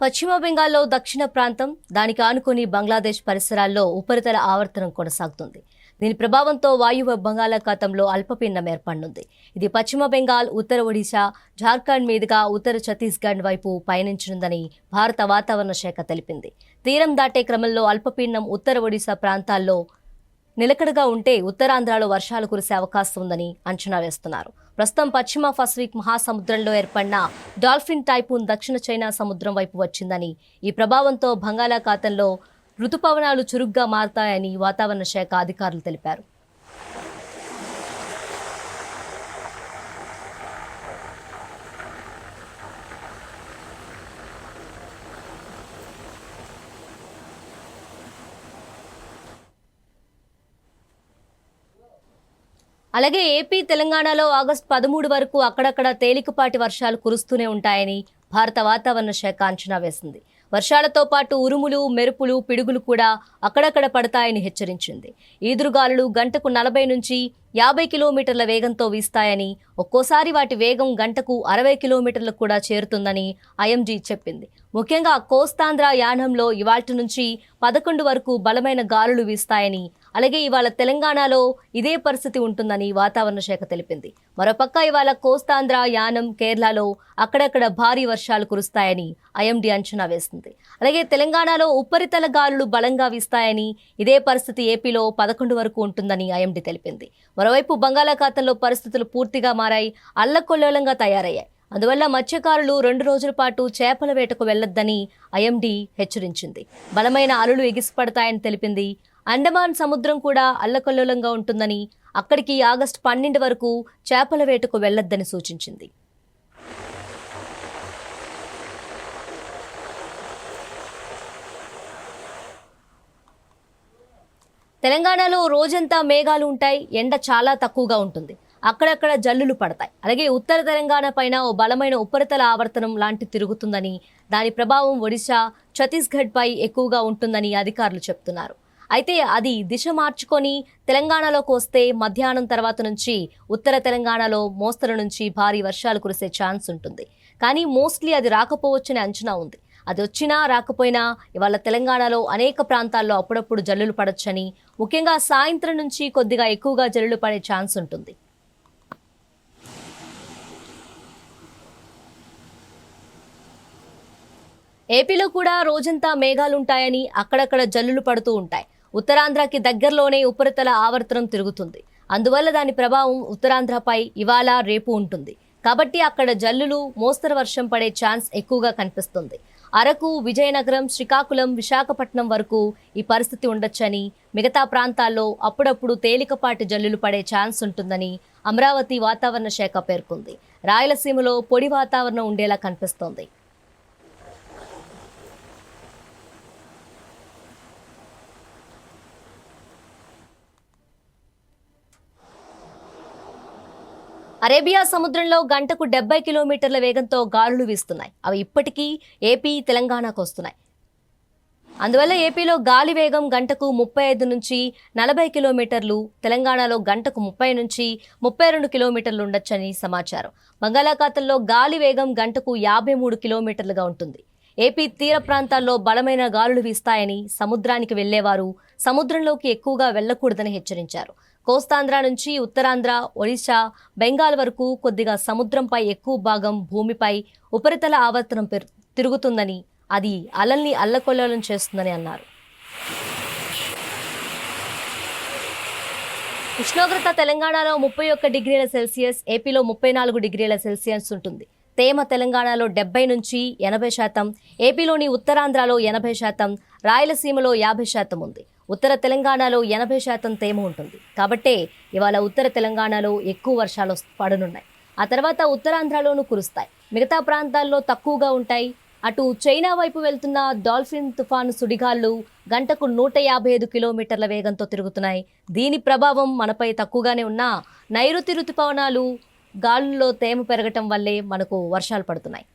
పశ్చిమ బెంగాల్లో దక్షిణ ప్రాంతం దానికి ఆనుకుని బంగ్లాదేశ్ పరిసరాల్లో ఉపరితల ఆవర్తనం కొనసాగుతుంది. దీని ప్రభావంతో వాయువ్య బంగాళాఖాతంలో అల్పపీడనం ఏర్పడనుంది. ఇది పశ్చిమ బెంగాల్, ఉత్తర ఒడిశా, జార్ఖండ్ మీదుగా ఉత్తర ఛత్తీస్గఢ్ వైపు పయనించనుందని భారత వాతావరణ శాఖ తెలిపింది. తీరం దాటే క్రమంలో అల్పపీడనం ఉత్తర ఒడిశా ప్రాంతాల్లో నిలకడగా ఉంటే ఉత్తరాంధ్రలో వర్షాలు కురిసే అవకాశం ఉందని అంచనా వేస్తున్నారు. ప్రస్తుతం పశ్చిమ పసిఫిక్ మహాసముద్రంలో ఏర్పడిన డాల్ఫిన్ టైఫూన్ దక్షిణ చైనా సముద్రం వైపు వచ్చిందని, ఈ ప్రభావంతో బంగాళాఖాతంలో రుతుపవనాలు చురుగ్గా మారతాయని వాతావరణ శాఖ అధికారులు తెలిపారు. అలాగే ఏపీ, తెలంగాణలో ఆగస్టు 13 వరకు అక్కడక్కడ తేలికపాటి వర్షాలు కురుస్తూనే ఉంటాయని భారత వాతావరణ శాఖ అంచనా వేసింది. వర్షాలతో పాటు ఉరుములు, మెరుపులు, పిడుగులు కూడా అక్కడక్కడ పడతాయని హెచ్చరించింది. ఈదురుగాలులు గంటకు 40 నుంచి 50 కిలోమీటర్ల వేగంతో వీస్తాయని, ఒక్కోసారి వాటి వేగం గంటకు 60 కిలోమీటర్లకు కూడా చేరుతుందని ఐఎండీ చెప్పింది. ముఖ్యంగా కోస్తాంధ్ర, యానంలో ఇవాల్టి నుంచి 11 వరకు బలమైన గాలులు వీస్తాయని, అలాగే ఇవాళ తెలంగాణలో ఇదే పరిస్థితి ఉంటుందని వాతావరణ శాఖ తెలిపింది. మరోపక్క ఇవాళ కోస్తాంధ్ర, యానం, కేరళలో అక్కడక్కడ భారీ వర్షాలు కురుస్తాయని ఐఎండీ అంచనా వేసింది. అలాగే తెలంగాణలో ఉపరితల గాలులు బలంగా వీస్తాయని, ఇదే పరిస్థితి ఏపీలో 11 వరకు ఉంటుందని ఐఎండీ తెలిపింది. మరోవైపు బంగాళాఖాతంలో పరిస్థితులు పూర్తిగా మారాయి, అల్లకొల్లోలంగా తయారయ్యాయి. అందువల్ల మత్స్యకారులు 2 రోజుల పాటు చేపల వేటకు వెళ్లొద్దని ఐఎండీ హెచ్చరించింది. బలమైన అలలు ఎగిసిపడతాయని తెలిపింది. అండమాన్ సముద్రం కూడా అల్లకల్లోలంగా ఉంటుందని, అక్కడికి ఆగస్టు 12 వరకు చేపల వేటకు వెళ్లొద్దని సూచించింది. తెలంగాణలో రోజంతా మేఘాలు ఉంటాయి, ఎండ చాలా తక్కువగా ఉంటుంది, అక్కడక్కడ జల్లులు పడతాయి. అలాగే ఉత్తర తెలంగాణ పైన ఓ బలమైన ఉపరితల ఆవర్తనం లాంటి తిరుగుతుందని, దాని ప్రభావం ఒడిశా, ఛత్తీస్గఢ్ పై ఎక్కువగా ఉంటుందని అధికారులు చెప్తున్నారు. అయితే అది దిశ మార్చుకొని తెలంగాణలోకి వస్తే మధ్యాహ్నం తర్వాత నుంచి ఉత్తర తెలంగాణలో మోస్తరు నుంచి భారీ వర్షాలు కురిసే ఛాన్స్ ఉంటుంది. కానీ మోస్ట్లీ అది రాకపోవచ్చని అంచనా ఉంది. అది వచ్చినా రాకపోయినా ఇవాళ తెలంగాణలో అనేక ప్రాంతాల్లో అప్పుడప్పుడు జల్లులు పడొచ్చని, ముఖ్యంగా సాయంత్రం నుంచి కొద్దిగా ఎక్కువగా జల్లులు పడే ఛాన్స్ ఉంటుంది. ఏపీలో కూడా రోజంతా మేఘాలుంటాయని, అక్కడక్కడ జల్లులు పడుతూ ఉంటాయి. ఉత్తరాంధ్రకి దగ్గరలోనే ఉపరితల ఆవర్తనం తిరుగుతుంది. అందువల్ల దాని ప్రభావం ఉత్తరాంధ్రపై ఇవాళ, రేపు ఉంటుంది. కాబట్టి అక్కడ జల్లులు, మోస్తరు వర్షం పడే ఛాన్స్ ఎక్కువగా కనిపిస్తుంది. అరకు, విజయనగరం, శ్రీకాకుళం, విశాఖపట్నం వరకు ఈ పరిస్థితి ఉండొచ్చని, మిగతా ప్రాంతాల్లో అప్పుడప్పుడు తేలికపాటి జల్లులు పడే ఛాన్స్ ఉంటుందని అమరావతి వాతావరణ శాఖ పేర్కొంది. రాయలసీమలో పొడి వాతావరణం ఉండేలా కనిపిస్తోంది. అరేబియా సముద్రంలో గంటకు 70 కిలోమీటర్ల వేగంతో గాలులు వీస్తున్నాయి. అవి ఇప్పటికీ ఏపీ, తెలంగాణకు వస్తున్నాయి. అందువల్ల ఏపీలో గాలి వేగం గంటకు 35 నుంచి 40 కిలోమీటర్లు, తెలంగాణలో గంటకు 30 నుంచి 32 కిలోమీటర్లు ఉండొచ్చని సమాచారం. బంగాళాఖాతంలో గాలి వేగం గంటకు 53 కిలోమీటర్లుగా ఉంటుంది. ఏపీ తీర ప్రాంతాల్లో బలమైన గాలులు వీస్తాయని, సముద్రానికి వెళ్లేవారు సముద్రంలోకి ఎక్కువగా వెళ్లకూడదని హెచ్చరించారు. కోస్తాంధ్ర నుంచి ఉత్తరాంధ్ర, ఒడిశా, బెంగాల్ వరకు కొద్దిగా సముద్రంపై ఎక్కువ భాగం భూమిపై ఉపరితల ఆవర్తనం తిరుగుతుందని, అది అలల్ని అల్లకొల్లోలం చేస్తుందని అన్నారు. ఉష్ణోగ్రత తెలంగాణలో 31 డిగ్రీల సెల్సియస్, ఏపీలో 34 డిగ్రీల సెల్సియస్ ఉంటుంది. తేమ తెలంగాణలో 70 నుంచి 80%, ఏపీలోని ఉత్తరాంధ్రలో 80%, రాయలసీమలో 50% ఉంది. ఉత్తర తెలంగాణలో 80% తేమ ఉంటుంది. కాబట్టే ఇవాళ ఉత్తర తెలంగాణలో ఎక్కువ వర్షాలు పడనున్నాయి. ఆ తర్వాత ఉత్తరాంధ్రలోనూ కురుస్తాయి. మిగతా ప్రాంతాల్లో తక్కువగా ఉంటాయి. అటు చైనా వైపు వెళ్తున్న డాల్ఫిన్ తుఫాను సుడిగాళ్లు గంటకు 155 కిలోమీటర్ల వేగంతో తిరుగుతున్నాయి. దీని ప్రభావం మనపై తక్కువగానే ఉన్నా నైరుతి రుతుపవనాలు గాలుల్లో తేమ పెరగటం వల్లే మనకు వర్షాలు పడుతున్నాయి.